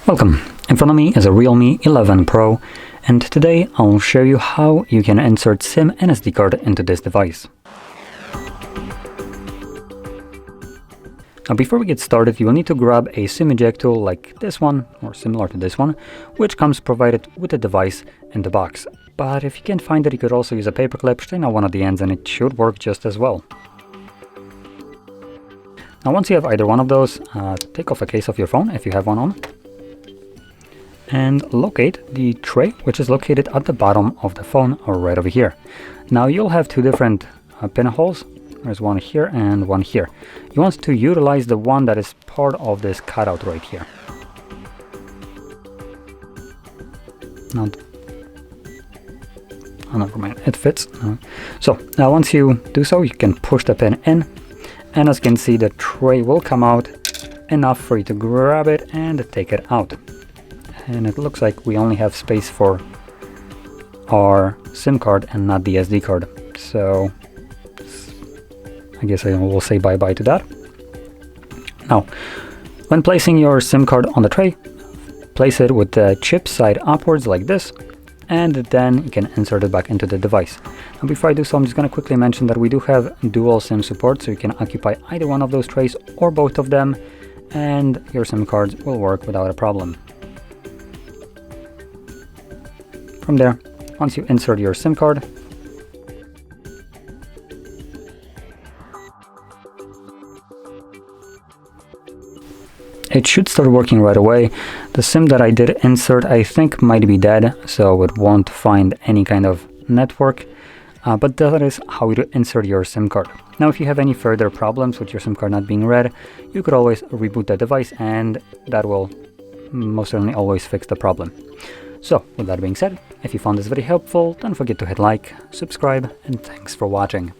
Welcome. In front of me is a Realme 11 Pro, and today I'll show you how you can insert SIM and SD card into this device. Now before we get started, you will need to grab a SIM eject tool like this one, or similar to this one, which comes provided with the device in the box. But if you can't find it, you could also use a paperclip, straighten out one of the ends, and it should work just as well. Now once you have either one of those, take off a case of your phone if you have one on, and locate the tray, which is located at the bottom of the phone or right over here. Now you'll have two different pinholes. There's one here and one here. You want to utilize the one that is part of this cutout right here. Oh, never mind, it fits. So now once you do so, you can push the pin in, and as you can see, the tray will come out enough for you to grab it and take it out. And it looks like we only have space for our SIM card and not the SD card. So I guess I will say bye-bye to that. Now, when placing your SIM card on the tray, place it with the chip side upwards like this, and then you can insert it back into the device. Now before I do so, I'm just going to quickly mention that we do have dual SIM support, so you can occupy either one of those trays or both of them, and your SIM cards will work without a problem. From there, once you insert your SIM card, it should start working right away. The SIM that I did insert, I think, might be dead, so it won't find any kind of network. But that is how you insert your SIM card. Now, if you have any further problems with your SIM card not being read, you could always reboot the device, and that will most certainly always fix the problem. So, with that being said, if you found this very helpful, don't forget to hit like, subscribe, and thanks for watching.